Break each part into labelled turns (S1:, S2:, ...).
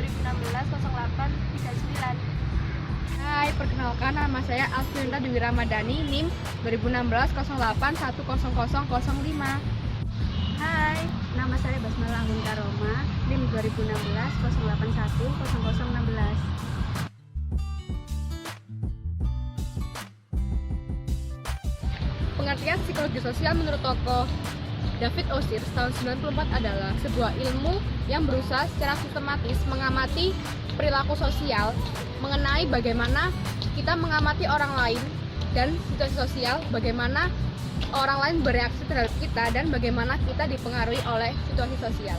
S1: 2016-0839.
S2: Hai, perkenalkan nama saya Alfienda Dewi Ramadhani, NIM 2016-08100005.
S1: Hai, nama saya Basmala Anggun Karoma, NIM 2016-08100016.
S2: Pengertian psikologi sosial menurut tokoh David Osir tahun 94 adalah sebuah ilmu yang berusaha secara sistematis mengamati perilaku sosial, mengenai bagaimana kita mengamati orang lain dan situasi sosial, bagaimana orang lain bereaksi terhadap kita dan bagaimana kita dipengaruhi oleh situasi sosial.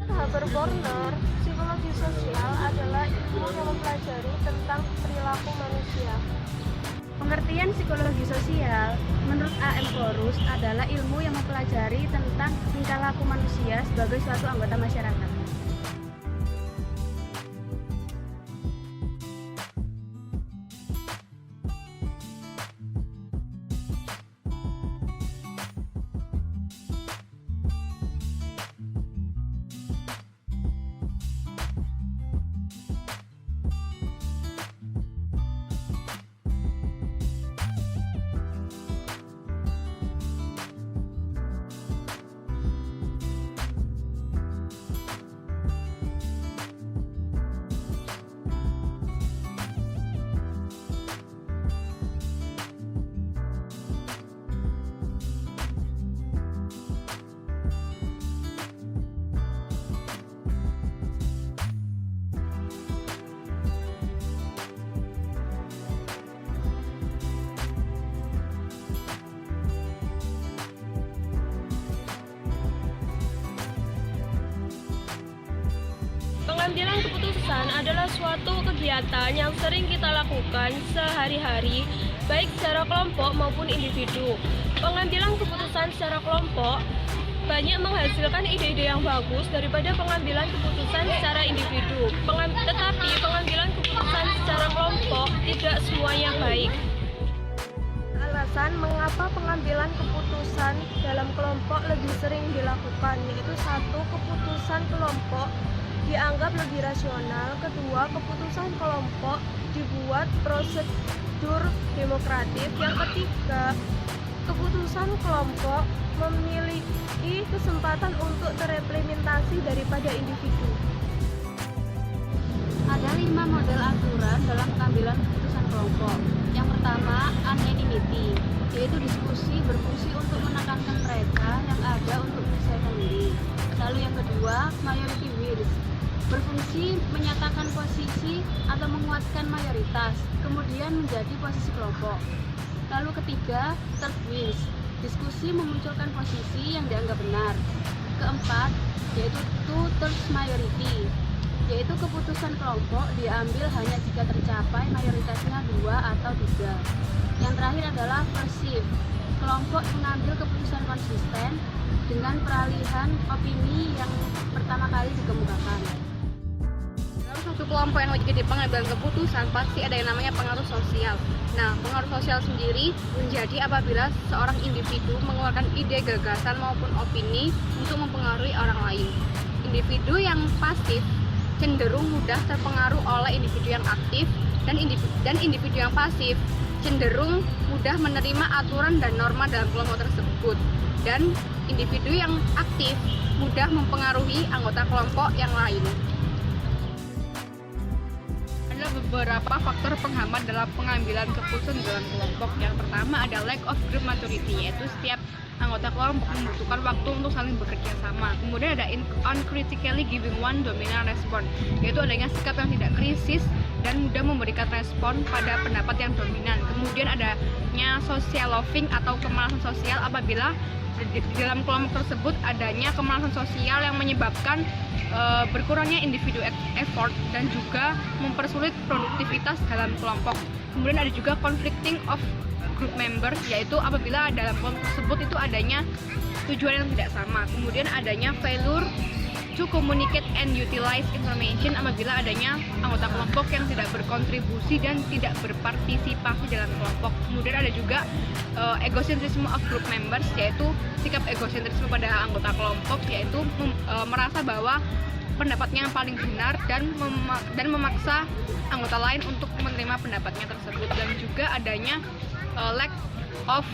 S1: Haberkorner, psikologi sosial adalah ilmu yang mempelajari tentang perilaku manusia. Pengertian psikologi sosial menurut A.M. Porus adalah ilmu yang mempelajari tentang tingkah laku manusia sebagai suatu anggota masyarakat. Pengambilan keputusan adalah suatu kegiatan yang sering kita lakukan sehari-hari, baik secara kelompok maupun individu. Pengambilan keputusan secara kelompok banyak menghasilkan ide-ide yang bagus daripada pengambilan keputusan secara individu. Tetapi pengambilan keputusan secara kelompok tidak semuanya baik. Alasan mengapa pengambilan keputusan dalam kelompok lebih sering dilakukan, yaitu satu, keputusan kelompok dianggap lebih rasional. Kedua, keputusan kelompok dibuat prosedur demokratis. Yang ketiga, keputusan kelompok memiliki kesempatan untuk terimplementasi daripada individu. Ada 5 model aturan dalam pengambilan keputusan kelompok. Yang pertama, anonymity, yaitu diskusi berfungsi untuk menekankan mereka yang ada untuk menyelesaikan diri. Lalu yang kedua, majority wills, berfungsi menyatakan posisi atau menguatkan mayoritas, kemudian menjadi posisi kelompok. Lalu ketiga, third wins, diskusi memunculkan posisi yang dianggap benar. Keempat, yaitu two-thirds majority, yaitu keputusan kelompok diambil hanya jika tercapai mayoritasnya 2 atau 3. Yang terakhir adalah perceive, kelompok mengambil keputusan konsisten dengan peralihan opini yang pertama kali dikemukakan.
S2: Satu kelompok yang lagi di pengambilan keputusan pasti ada yang namanya pengaruh sosial. Nah, pengaruh sosial sendiri menjadi apabila seorang individu mengeluarkan ide, gagasan maupun opini untuk mempengaruhi orang lain. Individu yang pasif cenderung mudah terpengaruh oleh individu yang aktif, dan individu yang pasif cenderung mudah menerima aturan dan norma dalam kelompok tersebut. Dan individu yang aktif mudah mempengaruhi anggota kelompok yang lain. Ada beberapa faktor penghambat dalam pengambilan keputusan dalam kelompok. Yang pertama ada lack of group maturity, yaitu setiap anggota kelompok membutuhkan waktu untuk saling bekerja sama. Kemudian ada uncritically giving one dominant response, yaitu adanya sikap yang tidak krisis dan mudah memberikan respon pada pendapat yang dominan. Kemudian adanya social loving atau kemalasan sosial apabila di dalam kelompok tersebut adanya kemalasan sosial yang menyebabkan berkurangnya individu effort dan juga mempersulit produktivitas dalam kelompok. Kemudian ada juga conflicting of group members, yaitu apabila dalam kelompok tersebut itu adanya tujuan yang tidak sama. Kemudian adanya failure to communicate and utilize information, apabila adanya anggota kelompok yang tidak berkontribusi dan tidak berpartisipasi dalam kelompok. Kemudian ada juga egocentrism of group members, yaitu sikap egosentrisme pada anggota kelompok, yaitu merasa bahwa pendapatnya yang paling benar dan memaksa anggota lain untuk menerima pendapatnya tersebut. Dan juga adanya lack of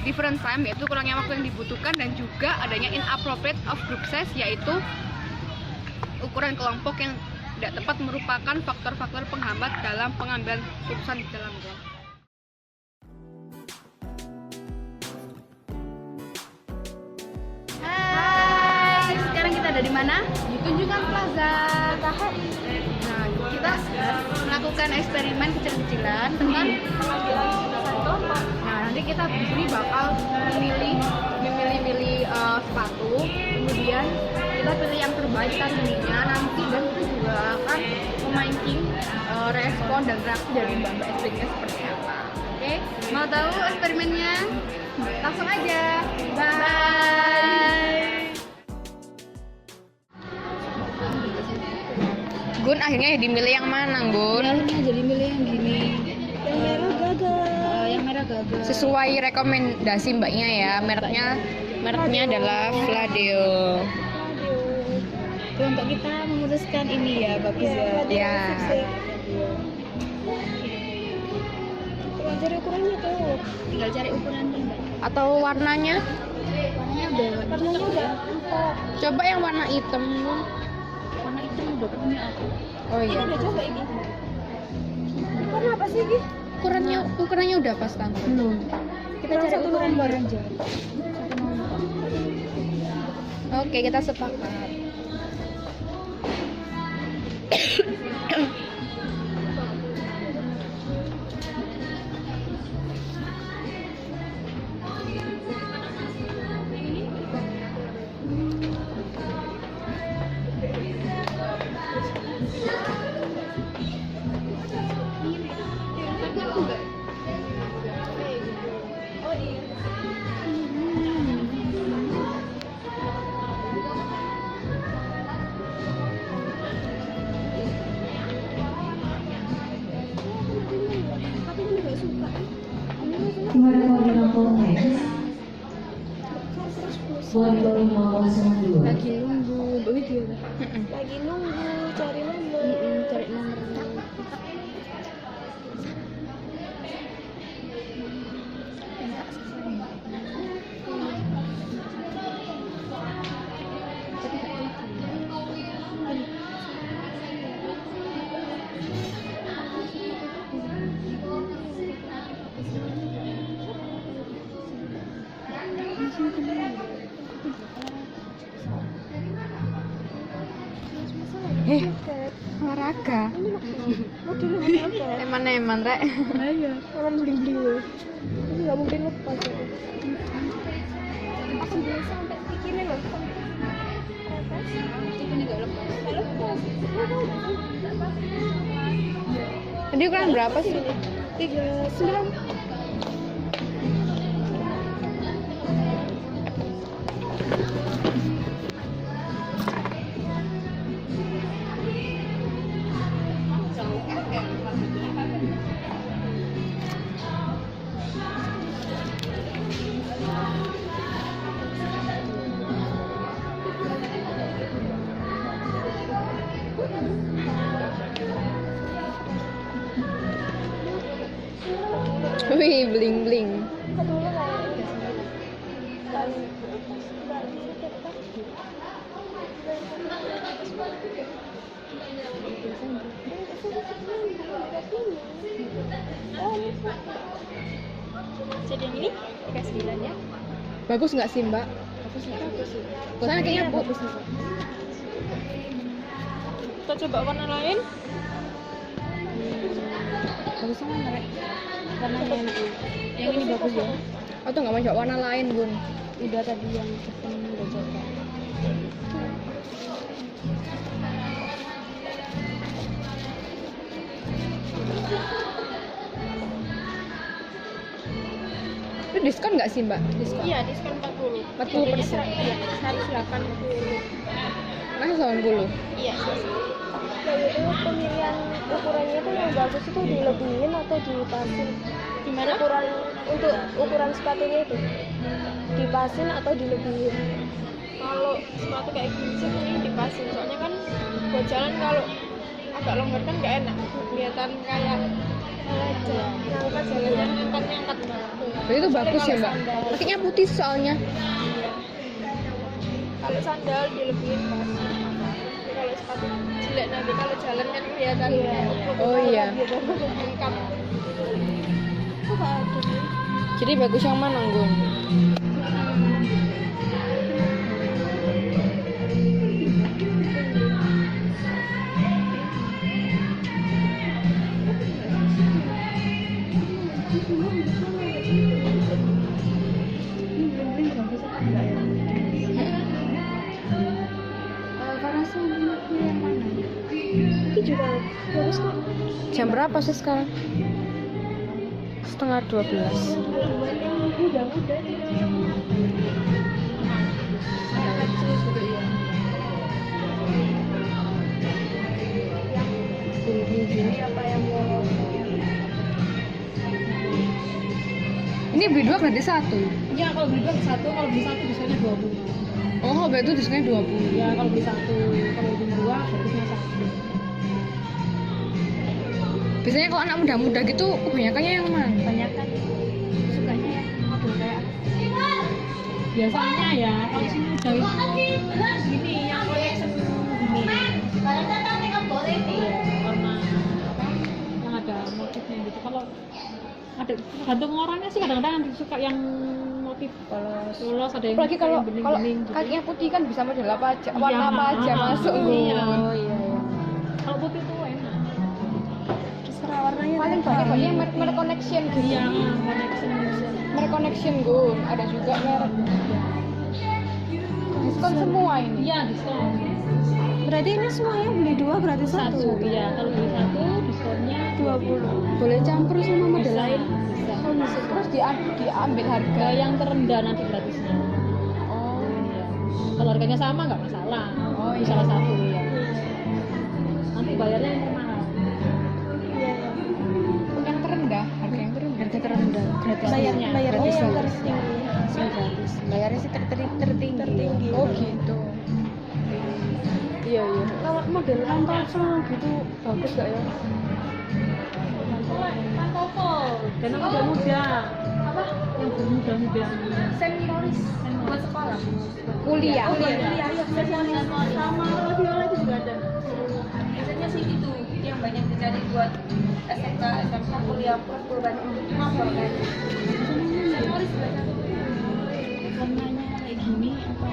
S2: different time, yaitu kurangnya waktu yang dibutuhkan, dan juga adanya inappropriate of group size, yaitu ukuran kelompok yang tidak tepat merupakan faktor-faktor penghambat dalam pengambilan keputusan di dalam kelompok. Hai, sekarang kita ada di mana? Di Tunjungan Plaza. Nah, kita melakukan eksperimen kecil-kecilan dengan
S1: Pengambilan keputusan kelompok.
S2: Nah, nanti kita di sini bakal memilih sepatu, kemudian kita pilih yang terbaik kasihnya nanti, dan kita juga akan memancing respon dan reaksi dari mbak-mbak eksperimennya seperti apa. Oke, mau tahu eksperimennya? Langsung aja. Bye. Gun, akhirnya dimilih yang mana, Gun?
S3: Akhirnya jadi milih yang gini.
S1: Yang merah gagal.
S3: Yang merah gagal.
S2: Sesuai rekomendasi mbaknya ya, mereknya adalah Fladeo.
S3: Itu untuk kita memutuskan ini ya, bagus ya.
S2: Ya.
S1: Tinggal cari ukurannya tuh.
S3: Tinggal cari ukurannya, Mbak.
S2: Atau warnanya?
S3: Warnanya udah
S1: Empuk.
S2: Coba yang warna hitam.
S3: warna hitam udah punya aku.
S2: Oh iya.
S1: Udah coba ini. Warna apa sih ini?
S2: Ukurannya udah pas kan?
S3: Belum. Kita
S1: Kurang
S3: cari
S1: satu
S3: ukuran
S1: nomor.
S3: aja.
S2: Oke, kita sepakat.
S4: Keluarga Lampung Next 2502.
S3: Lagi nunggu begitu ya.
S1: Lagi nunggu cari nomor.
S3: Cari nomor.
S2: Olahraga.
S1: Mau dulu apa?
S2: Eman rek.
S3: Ayo.
S1: Orang bling-bling loh. Ini nggak mungkin lepas ya. Aku bisa sampai pikirin loh.
S3: Ini enggak lepas.
S1: Nggak lepas.
S2: Tadi ukuran berapa sih?
S1: 39.
S2: Wih, bling.
S1: Kedua lah. Dan
S3: Jadi yang ini dikasih 9 ya.
S2: Bagus nggak sih mbak?
S3: Bagus nih.
S2: Soalnya kayaknya
S3: bagus nih.
S1: kita coba warna lain.
S3: Bagus sama merek. Warnanya enak. Yang ini bagus ya.
S2: Atau nggak mau coba warna lain bun?
S3: Udah tadi yang custom udah coba.
S2: Itu diskon nggak sih mbak? Diskon?
S1: Iya, diskon 40.
S2: 40%.
S1: Iya, 180.
S2: Masa 80?
S1: Iya. Nah, itu pemilihan ukurannya tuh yang bagus itu dilebihin atau dipasin?
S3: Gimana?
S1: Untuk ukuran sepatunya itu dipasin atau dilebihin? kalau sepatu kayak gini sih mending dipasin, soalnya kan buat jalan kalau agak longgar kan nggak enak, kelihatan kayak aja ngangkat jalannya, ngangkat
S2: Itu bagus ya mbak. Pakainya putih soalnya.
S1: kalau sandal dilebihin pas. Tapi kalau sepatu jelek nanti kalau jalan kan kelihatan
S2: Oh iya.
S1: lengkap. Kok nggak ada sih?
S2: Jadi bagus yang mana Gun?
S1: Ini juga bagus kok.
S2: Jam berapa sih sekarang? 11:30.
S1: Buat yang muda-muda ini apa yang mau
S2: Ini beli 2 gratis 1.
S3: Iya, kalau beli 2 satu, kalau beli satu diskonnya 20.
S2: Oh, berarti diskonnya 20.
S3: Ya, kalau beli satu, kalau beli 2 gratisnya 1.
S2: Biasanya kalau anak muda-muda gitu kebanyakannya yang mana?
S3: Banyak kan sukanya yang model kayak biasanya ya kalau sini udah itu gini yang collection gini. Iya, warna apa yang ada motifnya gitu. Kalau ada tergantung orangnya sih, kadang-kadang yang suka yang motif polos, ada yang
S2: Apalagi
S3: suka
S2: kalau
S3: yang bening-bening gitu.
S2: kakinya putih kan bisa model apa aja, warna
S3: Iya,
S2: apa aja masuk Gun.
S3: Iya. Oh iya. Kalau putih tuh enak.
S1: terserah warnanya.
S2: Paling banyak yang merek connection gitu.
S3: Iya, connection bisa.
S2: Merek connection Gun, ada juga merek. Diskon semua ini.
S3: Iya, diskon.
S1: Berarti ini semuanya beli 2 gratis 1.
S3: Satu, iya. Kalau beli satu diskonnya
S1: 20.
S2: Boleh campur sama model
S3: bisa.
S2: lain.
S3: Bisa.
S2: Terus diambil harga
S3: Yang terendah nanti gratisnya.
S2: Oh.
S3: Iya. Kalau harganya sama nggak masalah.
S2: Oh,
S3: Di
S2: iya.
S3: salah satu ya. Nanti bayarnya yang termahal.
S2: Yang terendah, harga yang terendah.
S3: Harga terendah. Gratis.
S1: Bayarnya
S3: gratis.
S1: yang tertinggi.
S3: Gratis.
S2: Bayarnya sih tertinggi. Oh gitu. Iya iya.
S1: Kalau model pantofel gitu bagus gak ya?
S3: Pantofel. Dan yang muda-muda. Apa? Yang bermuda-muda.
S1: Senioris buat sekolah.
S2: Kuliah.
S1: Iya, sama viola itu juga ada. Biasanya sih itu yang banyak dicari buat SMK, SMK kuliah plus banyak ngapel kan. Senioris juga.
S3: Warnanya kayak gini apa?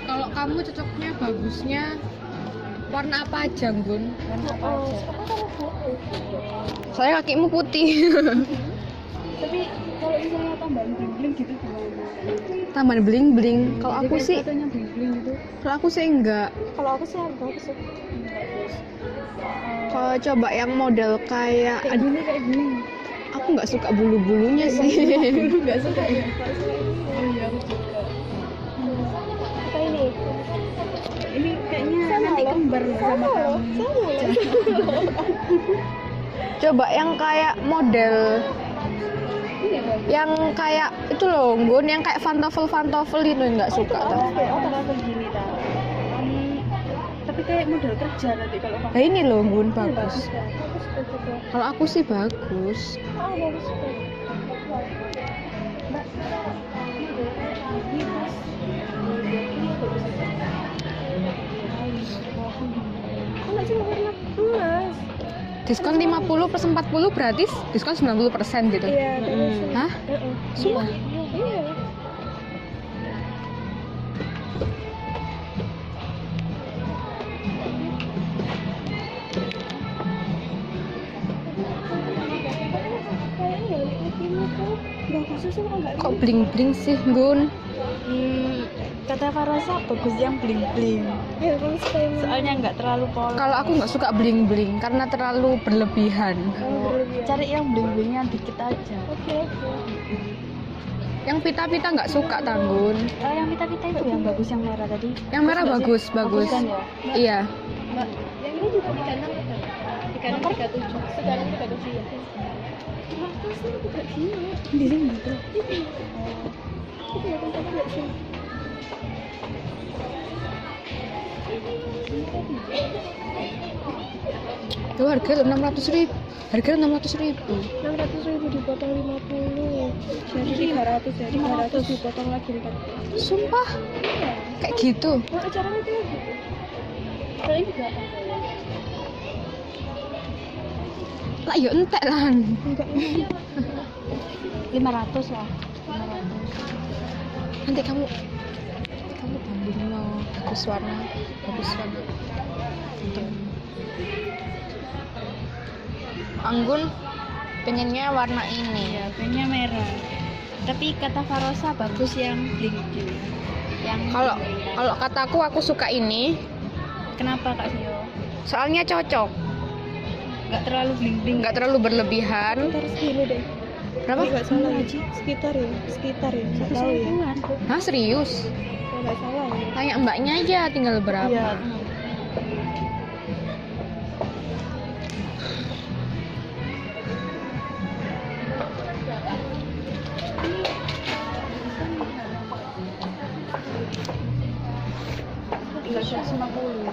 S2: Kalau kamu cocoknya bagusnya warna apa aja Gun?
S1: Oh,
S2: Saya kakimu putih.
S1: tapi kalau misalnya tambahan bling gitu gimana?
S2: Tambahan bling-bling. Kalau aku
S3: Jadi
S2: sih,
S3: katanya bling-bling gitu.
S2: kalau aku sih enggak.
S1: Kalau aku sih bagus sih.
S2: Kalau coba yang model kayak, aduh,
S1: Kayak gini.
S2: aku nggak suka bulu-bulunya sih.
S1: Enggak suka ya. Oh iya, aku juga. Apa ini?
S3: Ini kayaknya
S1: Sama
S3: nanti
S1: loh.
S3: kembar loh sama kamu.
S2: Coba yang kayak model yang kayak itu loh Gun, yang kayak fantofel itu nggak suka tuh.
S1: Apa begini tau? Tapi kayak model kerja nanti kalau pakai.
S2: Nah ini loh Gun, bagus.
S1: Bagus kan? Bagus juga.
S2: Kalau aku sih bagus.
S1: Oh, bagus kan? Mbak, ini pas. Ini bagus. Aku nggak cuma warna emas.
S2: Diskon 50 plus 40 berarti diskon 90% gitu.
S1: Iya, terus.
S2: Hah?
S1: Semua? Iya. Kayaknya ini tuh bagus sih enggak?
S2: Kok bling-bling sih Gun?
S3: Kata Farasa bagus yang bling-bling.
S1: Ya, kalau suka yang
S3: Soalnya nggak terlalu polos.
S2: Kalau aku nggak suka bling-bling karena terlalu berlebihan.
S1: berlebihan.
S3: Cari yang bling-blingnya dikit aja.
S1: Oke.
S2: Yang pita-pita nggak suka Tanggun.
S3: Yang pita-pita itu yang bagus yang merah tadi.
S2: Yang merah bagus, bagus.
S3: kan ya?
S2: Iya.
S1: Mbak, yang ini juga di kanan kan? Di kanan 37. Sekarang 37 ya. Kenapa sih tidak gini?
S3: Di sini gitu.
S1: Itu kelihatan tadi nggak sih?
S2: Tuh harga 600.000. Harga 600.000.
S1: 600.000 dipotong 50. Jadi 300 ya. 300 dipotong lagi 40.
S2: Sumpah. Kayak gitu.
S1: Nah, acaranya tuh gitu. Kalau ini enggak.
S2: Lah yo entek lah.
S1: Enggak ini.
S3: 500 lah. 500.
S2: Nanti kamu banding lo bagus warna. Anggun pengennya warna ini.
S3: Ya, pengennya merah. Tapi kata Farosa bagus yang bling bling. Yang
S2: Kalau kataku aku suka ini,
S3: kenapa Kak Vio?
S2: soalnya cocok,
S3: Nggak terlalu bling bling.
S2: nggak terlalu berlebihan.
S1: Sekitar segini deh.
S2: Berapa?
S1: Nggak salah ya. Sekitar ya. Nggak tahu ya.
S2: Hah, serius?
S1: Kalau nggak salah ya.
S2: Tanya mbaknya aja tinggal berapa.
S1: Iya.
S3: Tinggal 150.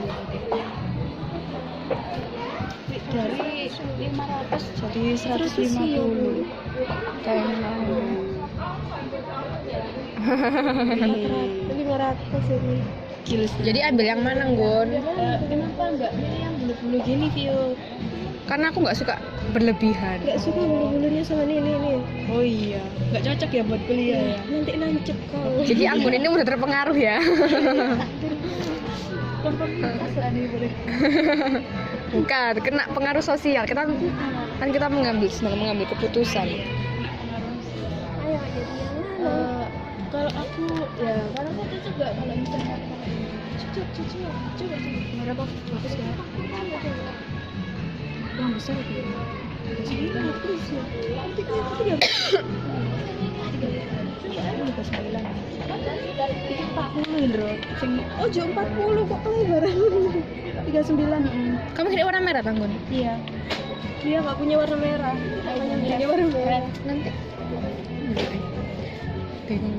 S3: Dari 500 jadi 150.
S2: Kayaknya.
S1: 500 ini.
S3: Gila.
S2: Jadi ambil yang mana, Gun?
S3: Kenapa enggak milih yang bulu-bulu gini, Vio?
S2: Karena aku nggak suka berlebihan.
S1: Nggak suka bulu-bulunya sama ini.
S3: Oh iya, nggak cocok ya buat kuliah ya.
S1: Nanti nancep kau.
S2: Jadi Anggun ini udah terpengaruh ya. Bukan, kena pengaruh sosial. Kita kan kita sedang mengambil keputusan.
S1: Ayo jadi yang mana?
S3: Kalau aku ya, kalau aku juga kalau misalnya coba berapa bagus ya? Yang besar itu. Ini bagus ya. Nanti kalau itu ya. 40 bro.
S1: Oh, jauh 40 kok kelebaran. 39.
S2: Kamu kira warna merah, Anggun?
S3: Iya.
S1: Dia nggak punya warna merah. Punya warna merah.
S2: Nanti bingung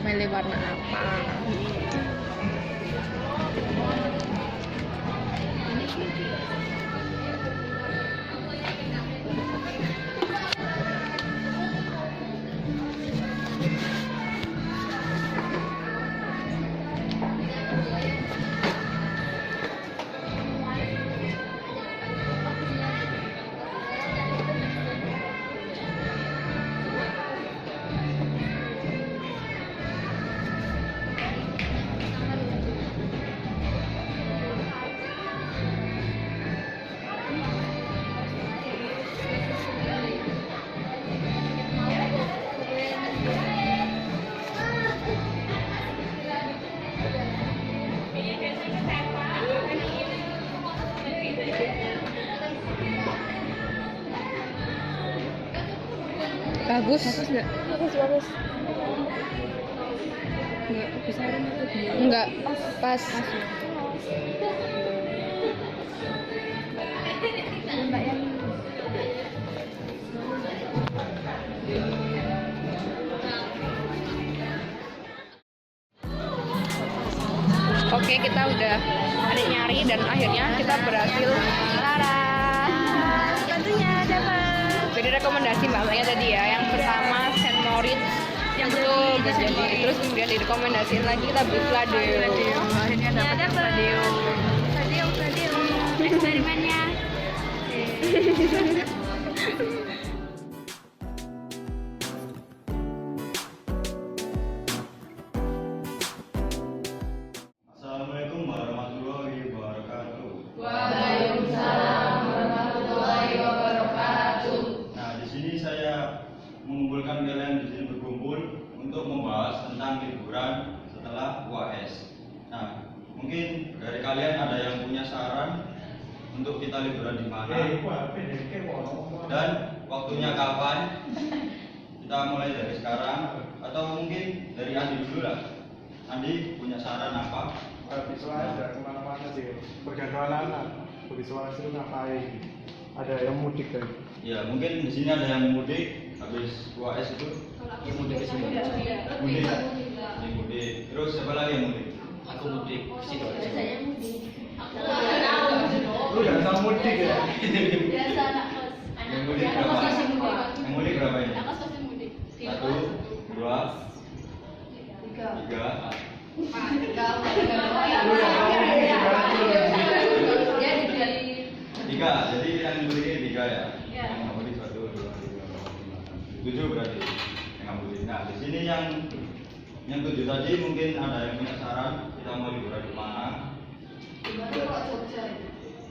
S2: milih warna apa. Bagus nggak?
S1: Bagus.
S3: Enggak kebesaran itu dia.
S2: Enggak, pas.
S3: Mbak yang
S2: Oke, kita udah nyari dan akhirnya kita berhasil.
S1: Bantunya dapat.
S2: Jadi rekomendasi mbaknya tadi ya, yang pertama Saint Moritz yang betul jadi, terus kemudian direkomendasiin lagi kita beli Fladeo. Akhirnya dapat Fladeo.
S3: eksperimennya.
S5: Assalamualaikum warahmatullahi wabarakatuh. Nah, di sini saya mengumpulkan kalian di sini berkumpul untuk membahas tentang liburan setelah UAS. Nah, mungkin dari kalian ada yang punya saran untuk kita liburan di mana dan waktunya kapan? Kita mulai dari sekarang atau mungkin dari Andi dulu lah. Andi punya saran apa?
S6: Habis ada kemana-mana sih, bergantungan anak. Habis itu ngapain? Ada yang mudik kan?
S5: Ya, mungkin di sini ada yang mudik habis UAS itu. Mudik ke sini. Mudik. Ini mudik. Terus siapa lagi yang mudik?
S7: aku mudik ke Sidoarjo.
S6: Lu udah sama mudik ya?
S5: Yang mudik berapa? Yang mudik berapa ini? 1, 2, 3. Tiga, jadi yang mudik ini 3 ya? Yang nggak mudik 1, 2, 3, 4, 5, 6, 7 berarti yang nggak mudik. Nah di sini yang 7 tadi mungkin ada yang punya saran kita mau liburan di mana? Ke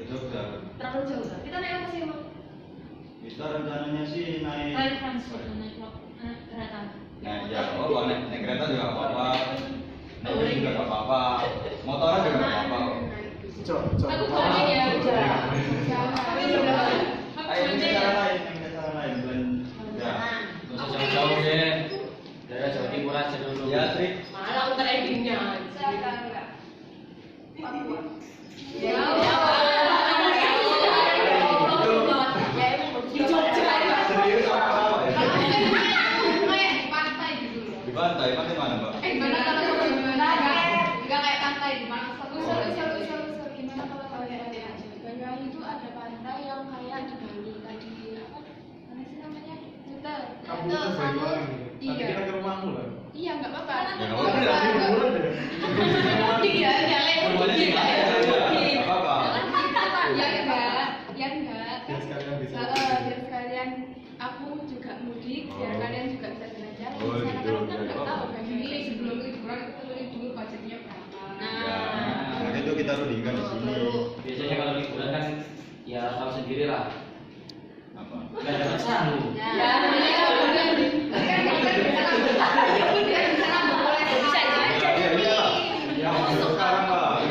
S5: Jogja.
S1: Terlalu jauh nggak? Kita naik apa sih emang?
S5: Kita rencananya sih naik.
S1: Kereta.
S5: Nah, ya, naik kereta juga nggak apa-apa. Naik bis juga nggak apa-apa. Motoran juga nggak apa-apa.
S6: Cok.
S1: Aku boleh ya.
S5: Ayo ini cara lain, bulan. Ya.
S7: Nggak usah jauh-jauh deh. Daerah Jawa Timur aja dulu.
S5: Ya, Trik.
S1: Malah aku tradingnya.
S5: Serius apa ya?
S2: Kayak di pantai gitu loh.
S5: Di pantai mana, Mbak?
S2: Gimana kalau gimana? Enggak kayak pantai di mana?
S8: Seru. Gimana kalau kalian aja? Banyuwangi itu ada pantai yang kayak di Bali tadi apa? Mana sih namanya? Kuta.
S6: Kamu tuh Banyuwangi. Tapi
S8: Iya.
S6: kita ke rumahmu lah.
S8: Iya, nggak apa-apa.
S5: Ya, nggak apa-apa.
S6: Udah liburan deh.
S8: Mudik ya,
S5: Rumahnya di mana ya? Nggak apa-apa.
S8: Ya enggak.
S6: Biar sekalian bisa.
S8: Biar sekalian aku juga mudik, biar
S5: Oh.
S8: kalian juga bisa jalan-jalan.
S5: Oh,
S8: Di sana
S5: gitu.
S8: kan kita
S5: Ya,
S8: nggak
S5: apa-apa.
S8: tahu kan
S2: Jadi sebelum liburan kita lihat dulu budgetnya berapa.
S5: Ya, itu kita rundingkan di sini.
S7: Biasanya kalau liburan kan ya tahu sendiri lah.
S5: Apa?
S7: Nggak dapat sanggup.
S8: Ya,
S5: Iya, iya. Ya, sekarang lah.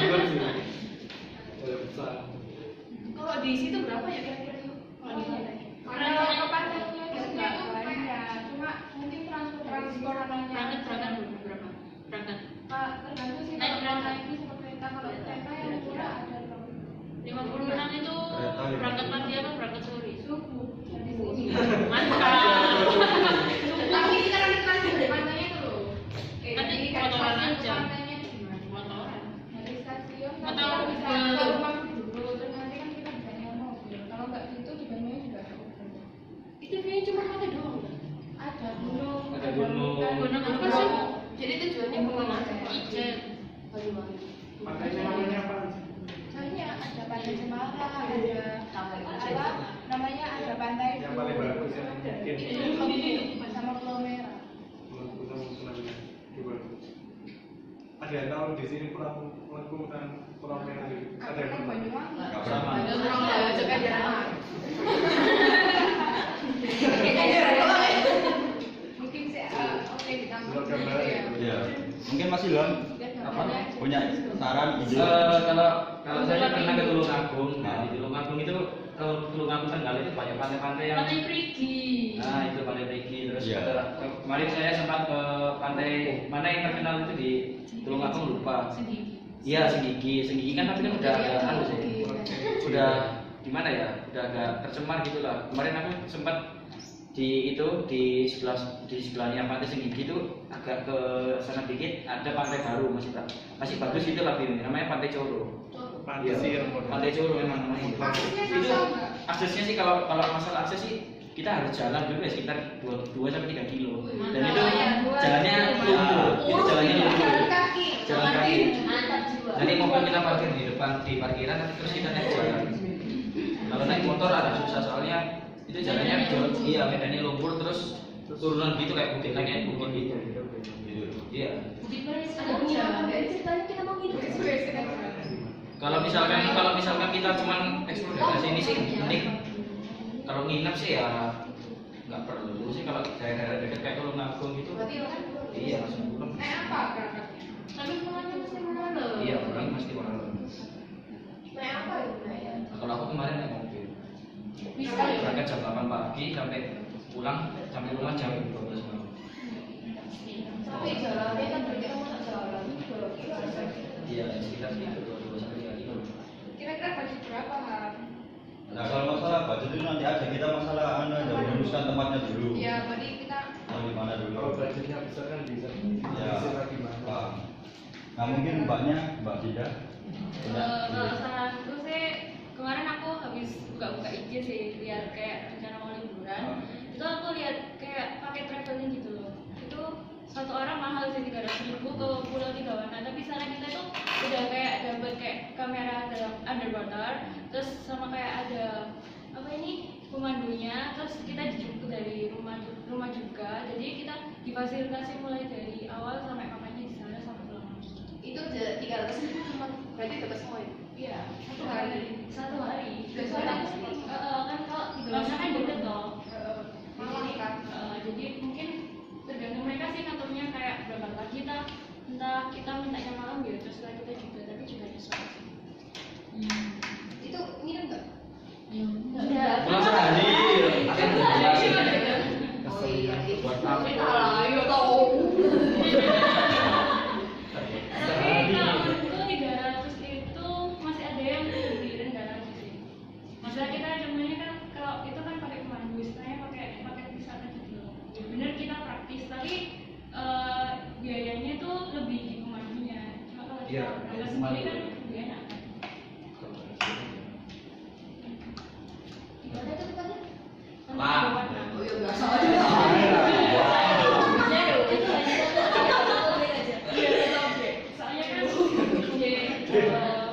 S2: Kalau di situ berapa ya kira-kira yuk? Kalau di pantai.
S8: Karena pantainya itu nggak banyak, cuma mungkin transportasi
S1: Berangkat berapa? Berangkat.
S8: tergantung sih
S1: Naik
S8: kalau
S1: kereta.
S8: naik bis atau kereta. Kalau kereta yang murah ada
S1: 56 itu
S5: Kereta
S1: berangkat pagi apa berangkat sore?
S8: subuh dari sini.
S1: Mantap.
S2: Tapi kita kan transit dari pantainya tuh loh.
S1: Kan
S2: Jadi
S1: ini
S2: kayak
S1: motoran
S2: stasiun ke
S1: aja.
S2: pantainya tuh gimana?
S1: Motoran.
S8: Dari stasiun
S1: Nggak
S8: nanti
S1: tahu,
S8: kita bisa
S1: ke-
S8: ke rumah dulu, terus nanti kan kita bisa nyewa mobil. Kalau nggak gitu di Banyuwangi juga ada mobil.
S2: Itu kayaknya cuma pantai doang.
S8: Ada gunung,
S7: Ada gunung.
S8: hutan.
S1: Gunung apa
S8: Kalau-
S1: sih?
S2: Jadi tujuannya kemana?
S1: Ijen.
S6: Pantainya namanya apa?
S8: Soalnya ada pantai Semarang, ada apa namanya ada pantai
S6: Yang paling bagus yang mungkin.
S8: itu sama Pulau Merah.
S6: Ada yang tahu di sini pulau merah gitu. Ada yang
S8: Kan Banyuwangi.
S5: Nggak
S7: Sama.
S5: pernah.
S2: Surabaya juga jarang. Mungkin sih oke ditambah
S6: Pulau
S2: gitu
S6: Gambar
S2: ya.
S6: gitu.
S5: Iya. Mungkin masih Lon
S7: Apa?
S5: punya saran ide.
S7: Kalau saya pernah ke Tulungagung, nah di Tulungagung itu kalau Tulungagung Tenggal itu banyak pantai-pantai yang
S1: Pantai Prigi.
S7: nah itu pantai Prigi terus
S5: Iya.
S7: kemarin saya sempat ke pantai mana yang terkenal itu di Tulungagung lupa. Iya Senggigi kan tapi kan udah agak anu sih. Udah gimana ya? Udah agak tercemar gitu lah. Kemarin aku sempat di sebelahnya pantai Senggigi itu agak ke sana dikit ada pantai baru masih bagus gitu lah ini namanya Pantai Coro.
S6: Pasir.
S7: Pantai Coro memang namanya itu. Itu aksesnya sih kalau masalah akses sih kita harus jalan dulu ya sekitar 2 sampai 3 kilo dan itu jalannya lumpuh itu jalannya lumpuh jalan kaki nanti mobil kita parkir di depan di parkiran nanti terus kita naik jalan kalau naik motor agak susah soalnya itu jalannya iya medannya lumpur terus turunan gitu kayak bukit gitu iya kalau misalkan kita cuman eksplor dari sini sih mending kalau nginep sih ya nggak perlu sih kalau daerah dekat kayak Tulungagung gitu iya langsung pulang
S2: apa berangkatnya? Tapi pulangnya mesti malam.
S7: iya pulang pasti malam
S2: Naik apa ya?
S7: nah, kalau aku kemarin naik mobil
S2: Bisa ya?
S7: berangkat jam 8 pagi sampai pulang sampai rumah jam 12 malam
S2: Tapi jalannya kan berarti kamu tak jalan 2 kilo.
S7: iya sekitar segitu 2 sampai 3 kilo
S8: Kira-kira budget berapa, Ham?
S5: Nah kalau masalah budget itu nanti aja kita masalah merumuskan tempatnya dulu.
S8: Ya, berarti kita
S5: Mau di mana
S6: Kalau
S5: dulu?
S6: budgetnya besar kan bisa
S5: Ya.
S6: bisa lagi mana.
S5: Pak. Nah mungkin Mbak Dida.
S8: Kalau saranku sih, kemarin aku habis buka-buka IG sih, lihat kayak rencana mau liburan. Itu aku lihat kayak paket traveling gitu loh. Itu satu orang mahal sih 300.000 ke Pulau Tigawana. Tapi sana kita tuh udah kayak dapat kayak kamera underwater, terus sama kayak ada apa ini pemandunya, terus kita dijemput dari rumah juga. Jadi kita difasilitasi mulai dari awal sampai kapannya di sana sampai pulang.
S2: Itu 300.000 cuma berarti dapat semua ya?
S8: Iya, satu hari.
S2: Sesuai dengan
S8: Kan kalau Tigawana kan deket toh.
S2: mahal kan?
S8: Jadi mungkin tergantung mereka sih ngaturnya kayak berapa lagi kita, entah kita mintanya malam ya terserah kita juga, tapi juga sesuai sih.
S2: Itu minum nggak?
S7: Pulang sehari.
S2: Oh iya, itu
S6: Buat apa?
S2: ayo tahu.
S8: Tapi kalau untuk 300 itu masih ada yang lebih rendah lagi sih. Masalah kita cumannya kan kalau itu kan pakai pemandu, istilahnya pakai wisata gitu loh. Ya bener kita praktis, tapi biayanya itu lebih di pemandunya. Cuma kalau
S7: Iya,
S8: kita sendiri kan lebih enak.
S2: Gimana tuh tempatnya?
S7: Wah.
S2: Oh iya biasa aja.
S8: Soalnya kan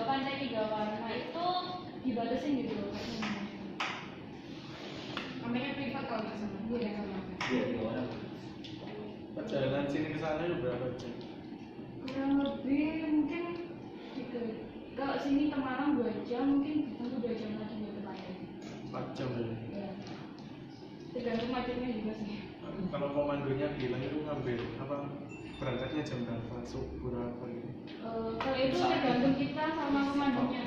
S8: Pantai Tigawana itu dibatasin gitu loh.
S2: Namanya privat kalau nggak salah. Gue yang sama.
S7: Iya, di mana?
S6: Perjalanan sini ke sana itu berapa jam?
S8: Kurang lebih mungkin gitu. Kalau sini ke Malang 2 jam, mungkin ditunggu 2 jam lagi nyampe pantai.
S6: 4 jam ya.
S8: Ya. Tergantung macetnya juga sih.
S6: Kalau komandonya bilang itu ngambil apa berangkatnya jam berapa, subuh berapa gitu.
S8: Kalau itu tergantung kita sama pemandunya.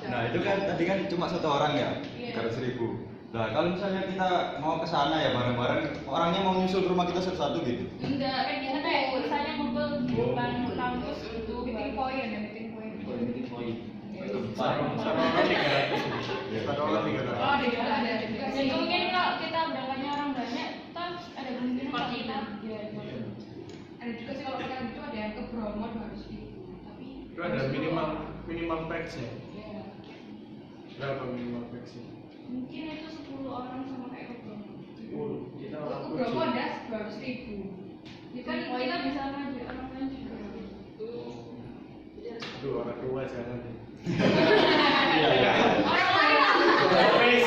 S5: Nah itu kan tadi kan cuma satu orang ya,
S8: Iya.
S5: 300.000. Nah kalau misalnya kita mau ke sana ya bareng-bareng, orangnya mau nyusul rumah kita satu-satu gitu.
S8: Enggak, kan kita kayak misalnya ngumpul di depan kampus gitu,
S2: Meeting point ya, meeting point.
S7: Kalau meeting point.
S6: Satu orang 300. Satu orang 300.
S2: Oh, ada juga
S8: Dan
S2: sih.
S8: mungkin kalau kita berangkatnya orang banyak, terus ada kemungkinan kalau kita ya,
S2: Ada juga sih kalau kita gitu ada yang ke Bromo 200.000. Tapi
S6: Itu ada minimal pax-nya.
S8: ya,
S6: Berapa minimal pax-nya?
S8: mungkin itu 10 orang sama kayak ke Bromo.
S6: 10. Kita
S2: ke
S6: orang
S2: Bromo
S6: 7.
S2: ada 200.000.
S8: Ya kan kita bisa ngajak orang lain juga.
S6: Aduh, orang tua jangan deh.
S2: Orang lain.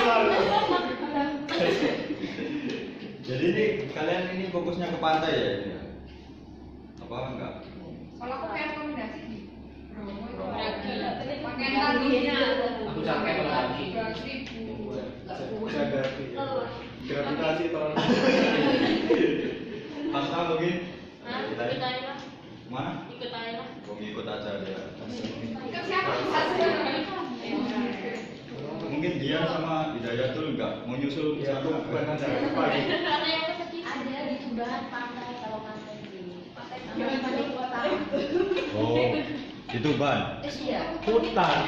S5: Jadi ini kalian ini fokusnya ke pantai ya ini ya? Apa enggak?
S2: Kalau aku kayak rekomendasi di Bromo itu
S7: Bromo.
S2: ada pakaian
S8: Iya,
S2: tadi
S8: iya.
S7: Aku capek kalau lagi.
S2: 200.000.
S6: Jaga ya. Gravitasi tolong.
S5: Mas Tam mungkin?
S1: Nah,
S5: Kita
S1: ikut aja lah,
S5: mana?
S1: ikut aja lah.
S5: Mau ngikut aja ya.
S2: Kan siapa bisa
S5: Mungkin dia sama Hidayatul enggak mau nyusul ke
S6: Ya, aku
S5: sana.
S6: bukan aja pagi.
S1: Karena yang sedih ada di sebelah pantai, kalau pantai di
S2: Jangan pantai kota.
S5: Oh, itu ban.
S1: iya.
S6: Hutan.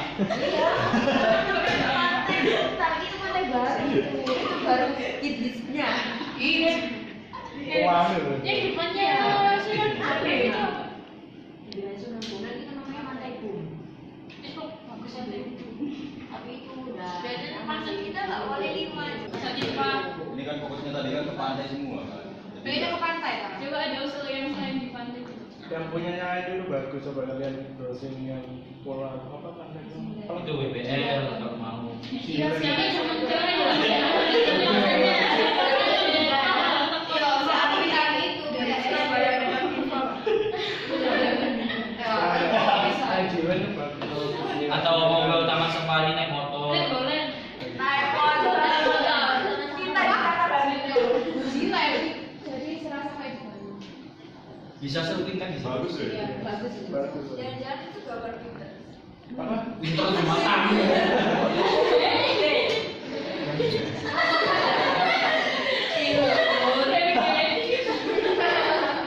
S1: Pantai Kuta itu pantai baru itu baru iblisnya.
S2: Iya.
S6: Wangi loh.
S8: Yang depannya Sunan Bonang itu.
S1: Di Sunan Bonang itu namanya Pantai Bum.
S8: Itu bagus ya itu.
S1: Tapi itu udah.
S8: Biasanya maksud kita nggak boleh 5. Misalnya Pak,
S5: Ini kan fokusnya tadi kan ke pantai semua kan.
S2: Beda ke pantai kan?
S8: coba ada usul yang selain di pantai itu.
S6: Yang punyanya itu bagus, coba kalian browsing yang pola apa kan?
S7: Itu WBL kalau mau.
S8: Iya, sekarang cuma jangan
S2: Kalau saat kita itu dari Surabaya ke Bangkok.
S6: Jiwa itu bagus.
S7: Atau mau ke taman safari naik motor.
S8: boleh.
S2: Naik motor. Kita gila ya. Jadi serasa kayak gimana?
S7: Bisa surfing kan bisa.
S5: Bagus ya.
S1: Iya, bagus.
S6: Bagus.
S1: Jalan-jalan itu gambar pinter.
S6: Apa?
S7: Winter di matang.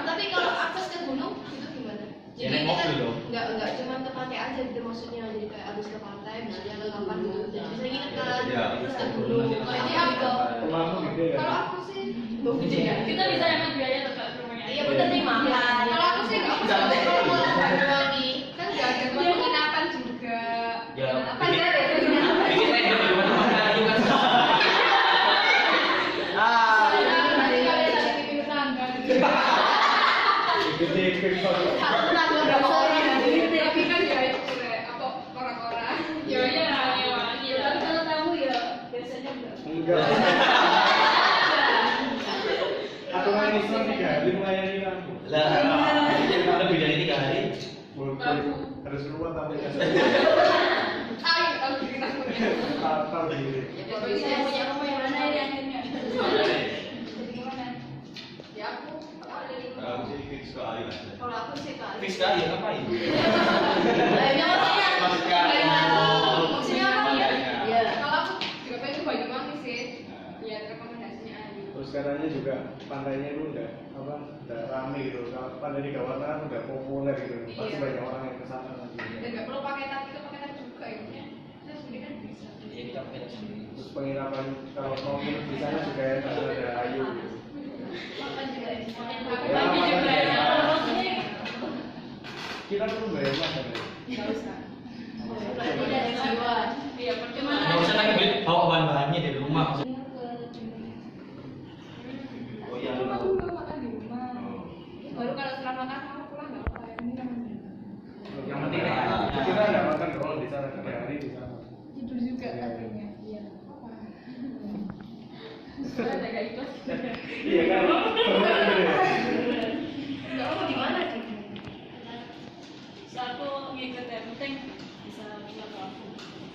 S1: Tapi kalau akses ke gunung itu gimana?
S7: Ya, naik mobil dong.
S1: Nggak cuma ke pantai aja gitu maksudnya, jadi kayak abis ke pantai misalnya ke kapan gitu, jadi bisa nginep kan?
S5: Iya.
S8: pesan dulu. Jadi aku
S6: Rumahmu gede kan?
S2: Kalau aku sih
S8: kita bisa hemat biaya tetap rumahnya.
S1: Iya bener nih mahal.
S2: kalau aku sih nggak usah deh kalau mau Banyuwangi kan nggak ada penginapan juga.
S7: Ya,
S2: Apa aja deh penginapan.
S7: bikin random di rumah kayu kan.
S2: Nanti kalian ada di tetangga.
S6: Gede kekor.
S2: Aku nambah berapa orang tapi kan ya itu deh apa orang-orang.
S8: Ya ya ya. Tapi kalau tamu ya biasanya enggak.
S6: Enggak. Atau main Islam 3 hari melayani kamu.
S7: Lah, lebih dari 3 hari.
S6: Harus keluar tapi ya.
S2: Tahu diri aku.
S6: Tahu diri.
S8: Saya punya rumah yang mana ya akhirnya? Jadi gimana?
S2: Ya aku
S5: Kalau aku sih fix ke Ali aja.
S2: kalau aku sih kali.
S7: Fix kali ya ngapain?
S2: Lainnya maksudnya maksudnya apa ya?
S7: Makanya.
S2: Iya. Kalau aku juga pengen ke Banyuwangi sih. Ya rekomendasinya Ayu.
S6: Terus sekarangnya juga pantainya itu udah rame gitu. Kalau pantai di Kawarna kan udah populer gitu. Pasti
S2: Iya.
S6: banyak orang yang kesana nanti.
S2: Dan nggak perlu pakai tadi ke pakai tadi juga ya. Terus sendiri kan bisa.
S7: Ya kita pakai sendiri.
S6: Terus penginapan kalau mau nginep di sana juga enak ada Ayu gitu.
S8: Makan juga bisa.
S6: Ya,
S8: Pagi juga
S6: makan
S8: ya.
S6: enak.
S8: Maksudnya
S6: Kita perlu bayar makan ya.
S2: Nggak usah.
S8: tidak ada jiwa. Iya, percuma.
S7: Nggak usah lagi beli bawa bahan-bahannya dari rumah. Oh iya.
S2: Aku dulu makan di rumah. Baru kalau setelah makan aku pulang nggak apa ya. Ini namanya.
S7: Yang penting
S6: Kita nggak makan kalau di sana tiap hari di sana.
S2: Tidur juga
S6: Iya, iya.
S2: katanya. Iya.
S8: Ada kayak itu.
S6: Iya kan?
S2: Nggak apa di mana sih?
S8: Aku ngikut yang penting bisa bisa aku.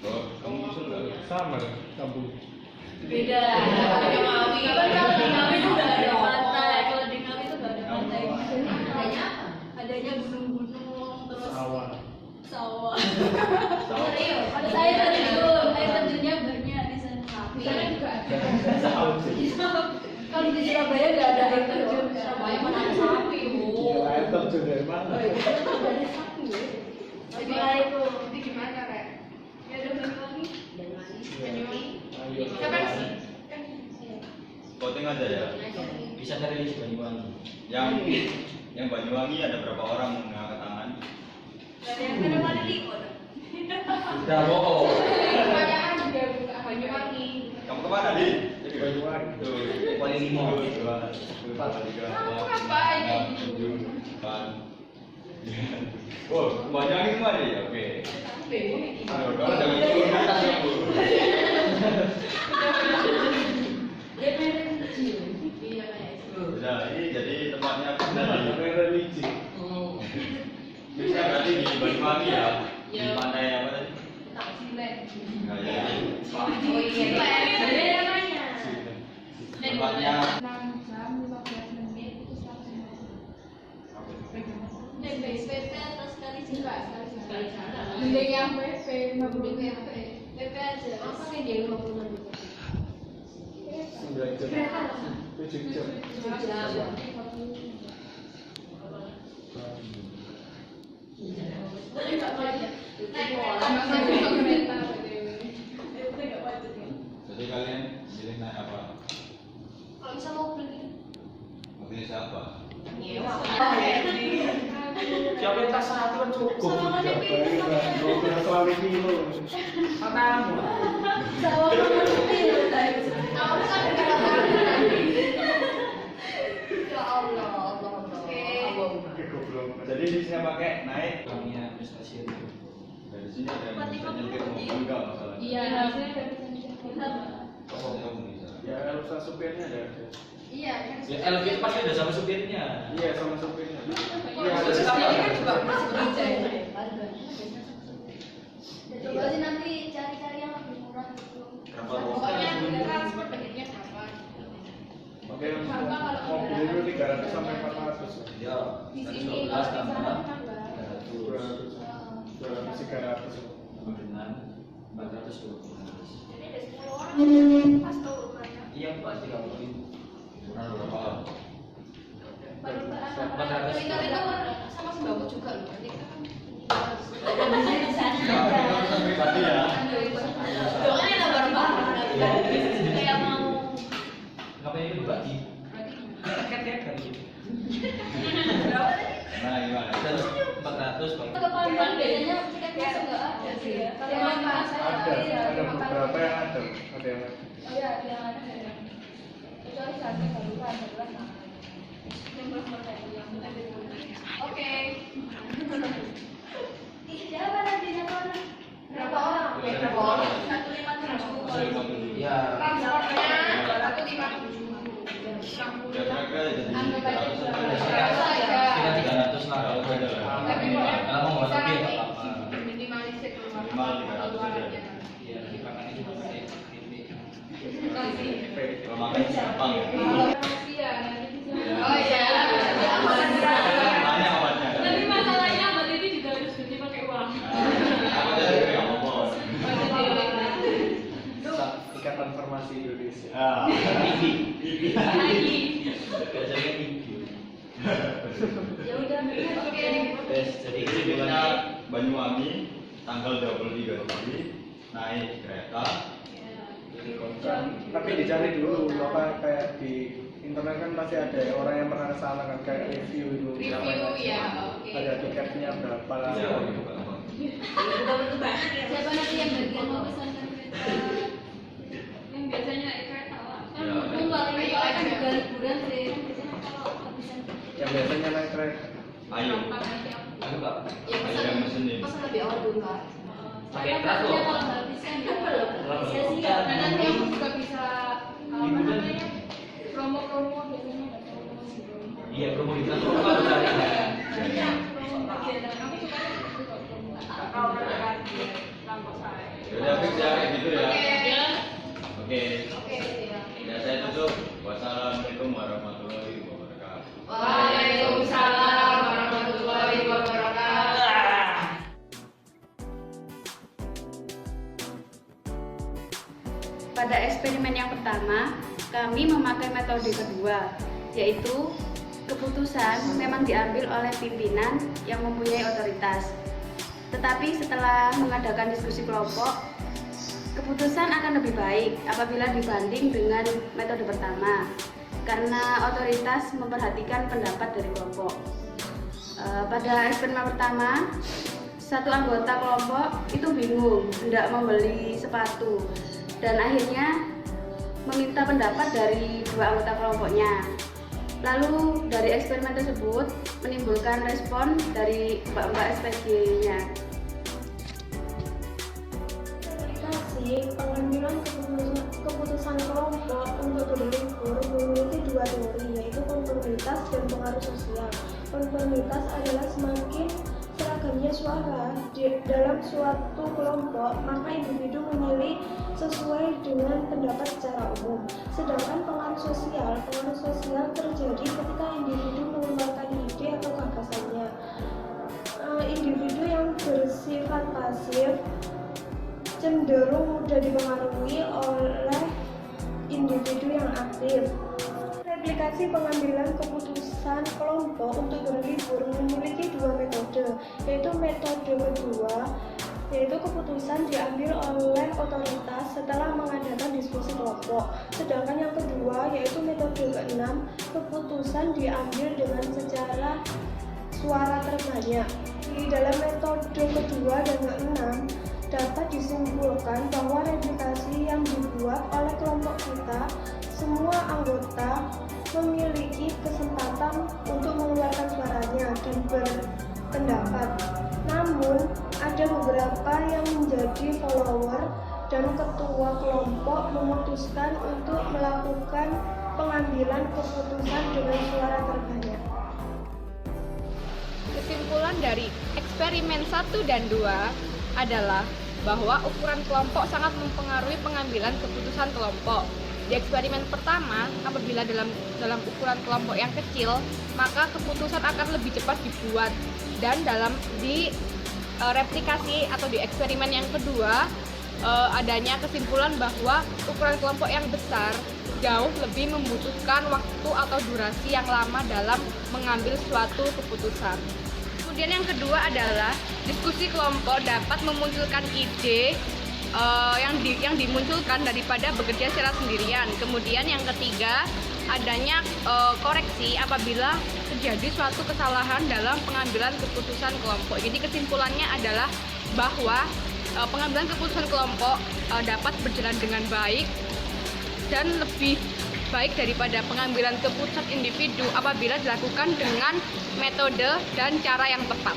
S5: Oh, kamu usul nggak?
S6: Sama kampung.
S8: Beda. Ngawi. Kalau di Ngawi itu nggak ada pantai. Kalau di Ngawi itu nggak ada pantai.
S2: Adanya apa?
S8: Adanya gunung-gunung terus
S6: Sawah.
S8: sawah.
S5: Sawah.
S8: Serius? Ada air terjun. Air terjunnya banyak di sana.
S2: Di sana juga ada.
S8: Kalau di Surabaya nggak ada air terjun. Surabaya mana ada sapi.
S6: Iya, air terjun dari mana?
S2: Jadi itu gimana Rek? Ya udah Banyuwangi. Banyuwangi.
S6: Ayo.
S2: Kapan sih?
S5: Voting aja ya.
S7: Bisa dari list Banyuwangi.
S5: Yang Banyuwangi ada berapa orang yang mengangkat tangan?
S7: Udah bohong.
S2: Kebanyakan juga buka Banyuwangi.
S5: Kamu kemana di?
S6: Banyuwangi.
S5: Tuh,
S7: Paling lima.
S5: 1, 2, 3,
S2: Kamu
S5: 4,
S2: ngapain kayak
S5: 5,
S2: gitu?
S5: 7, 8. Oh, Banyuwangi kemana ya? Oke.
S2: Bingung ini.
S5: Aduh, kamu jangan turun ke atas ya, Bu.
S2: Iya kayak itu.
S5: Nah, ini jadi tempatnya
S6: Ada religi.
S5: bisa berarti di Banyuwangi ya? Di pantai apa tadi?
S2: Silet.
S5: Nah, ya.
S2: Oh iya.
S5: Tempatnya
S2: 6 jam 15 menit itu 150.
S8: PP atau sekali
S2: Enggak,
S8: jalan?
S2: sekali sana. Mending yang PP 50 PP.
S8: PP aja.
S2: Apa kayak dia 50 menit?
S6: 9 jam. 7 jam.
S5: jadi kalian pilih naik apa?
S8: Kalau bisa mobil gitu.
S5: Mobil siapa?
S7: Siapa yang tas satu kan cukup.
S8: Sama kan
S6: Baik, Bang. 12 kilo.
S7: Matamu.
S8: sama mobil tadi.
S2: Aku sampai ke
S8: Ya Allah, Allah.
S6: Oke, goblok.
S5: Jadi di sini pakai naik.
S7: Kaminya stasiun.
S5: Dari sini ada yang bisa nyetir mobil enggak masalahnya?
S2: Iya, harusnya dari
S5: Oh, kamu bisa.
S6: Ya, Elsa supirnya ada.
S2: Iya, kan.
S7: Ya LG itu pasti ada sama supirnya.
S6: Iya, sama supirnya.
S2: Iya,
S6: ada
S2: ini
S6: sama.
S2: kan juga masih kerja ya.
S8: Coba sih nanti cari-cari yang lebih murah gitu.
S5: Berapa
S2: Pokoknya
S5: rupiah?
S2: transport benefitnya berapa?
S6: Oke, mobil itu 300 sampai 400.
S7: Ya,
S2: Di
S7: tadi
S2: sini
S7: 12
S2: kalau di sana
S7: tambah
S2: tambah.
S6: 200, 300.
S7: sama dengan 420.
S8: Jadi ada 10 orang pas tahu ukurannya.
S7: Iya, Pak, 30.000.
S5: Kurang berapa?
S8: Baru
S7: Tapi
S2: Itu sama sembako juga loh. Nanti kita kan
S8: ada di sana.
S5: Pribadi ya.
S8: Doanya nambah-nambah.
S7: apa itu dibagi? Kan gitu.
S5: Gimana?
S7: Terus 400 kalau
S8: Kepanjang biasanya kita biasa nggak ada sih ya. Kalau makan
S6: Ada beberapa yang ada yang ada.
S8: Oh iya, ada yang ada ya. Kecuali sate barusan, barusan. Yang berapa yang ada. Oke. Siapa nantinya kawan? Berapa orang? Berapa orang? 157.
S7: ya
S2: Transportnya 157.
S5: Kira-kira jadi
S8: Anggap aja
S7: 300 lah kalau ada. Kalau mau lebih nggak apa-apa.
S2: Minimalisir keluar.
S5: Minimal 300 aja.
S7: Iya, dimakan itu pakai ini.
S5: Kalau makan gampang ya.
S8: Iya, nanti bisa.
S2: Oh iya.
S5: Banyak obatnya.
S8: Tapi masalahnya Mbak Titi juga harus ganti pakai uang.
S5: Apa jadi nggak apa-apa.
S6: Ikatan Farmasi Indonesia.
S5: TV.
S8: Lagi.
S7: Biasanya TV.
S8: Ya udah, oke.
S7: Tes jadi
S5: Titiknya Banyuwangi tanggal 23 Juli naik kereta.
S6: Tapi dicari dulu apa kayak di internet kan pasti ada ya, orang yang pernah kesana kan kayak review itu.
S2: Review ya, oke.
S6: Ada tiketnya berapa lah.
S8: Siapa nanti yang bagian mau pesankan kereta? Yang biasanya kereta lah. Kan
S5: Ya,
S8: mumpung kalau ini
S2: ayo
S8: kan
S2: aja.
S8: juga liburan sih. Biasanya kalau habisan
S6: Yang biasanya naik kereta.
S5: Ayo.
S7: Aku Pak.
S2: Ya
S5: Ayo yang mesenin.
S2: pesan lebih awal dulu Kak.
S7: Pakai
S8: Karena
S7: travel.
S8: biasanya kalau habisan ya belum. Iya sih ya.
S2: Nah nanti aku juga bisa apa namanya promo-promo biasanya ada promo gitu.
S7: Iya, promo di transport kalau cari.
S2: Aku suka itu kok promo. Kalau kan lampu saya.
S5: Jadi fix ya kayak gitu ya.
S2: Oke.
S5: Oke.
S2: Oke ya.
S5: Ya saya tutup. Wassalamualaikum warahmatullahi wabarakatuh.
S2: Waalaikumsalam warahmatullahi wabarakatuh.
S9: Pada eksperimen yang pertama, kami memakai metode kedua, yaitu keputusan memang diambil oleh pimpinan yang mempunyai otoritas. Tetapi setelah mengadakan diskusi kelompok, keputusan akan lebih baik apabila dibanding dengan metode pertama, karena otoritas memperhatikan pendapat dari kelompok. Pada eksperimen pertama, satu anggota kelompok itu bingung hendak membeli sepatu dan akhirnya meminta pendapat dari dua anggota kelompoknya. Lalu dari eksperimen tersebut menimbulkan respon dari mbak-mbak SPG-nya.
S1: Verifikasi pengambilan keputusan kelompok untuk berlibur memiliki dua teori, yaitu konformitas dan pengaruh sosial. Konformitas adalah semakin seragamnya suara dalam suatu kelompok, maka individu memilih sesuai dengan pendapat secara umum. Sedangkan pengaruh sosial terjadi ketika individu mengeluarkan ide atau gagasannya. Individu yang bersifat pasif cenderung mudah dipengaruhi oleh individu yang aktif. Replikasi pengambilan keputusan kelompok untuk berlibur memiliki dua metode, yaitu metode kedua, yaitu keputusan diambil oleh otoritas setelah mengadakan diskusi kelompok. Sedangkan yang kedua, yaitu metode keenam, keputusan diambil dengan secara suara terbanyak. Di dalam metode kedua dan keenam, dapat disimpulkan bahwa replikasi yang dibuat oleh kelompok kita, semua anggota memiliki kesempatan untuk mengeluarkan suaranya dan berpendapat. Namun, ada beberapa yang menjadi follower dan ketua kelompok memutuskan untuk melakukan pengambilan keputusan dengan suara terbanyak.
S2: Kesimpulan dari eksperimen 1 dan 2 adalah bahwa ukuran kelompok sangat mempengaruhi pengambilan keputusan kelompok. Di eksperimen pertama, apabila dalam ukuran kelompok yang kecil, maka keputusan akan lebih cepat dibuat. Dan di replikasi atau di eksperimen yang kedua, adanya kesimpulan bahwa ukuran kelompok yang besar jauh lebih membutuhkan waktu atau durasi yang lama dalam mengambil suatu keputusan. Kemudian yang kedua adalah diskusi kelompok dapat memunculkan ide yang dimunculkan daripada bekerja secara sendirian. Kemudian yang ketiga, adanya koreksi apabila terjadi suatu kesalahan dalam pengambilan keputusan kelompok. Jadi kesimpulannya adalah bahwa pengambilan keputusan kelompok dapat berjalan dengan baik dan lebih baik daripada pengambilan keputusan individu apabila dilakukan dengan metode dan cara yang tepat.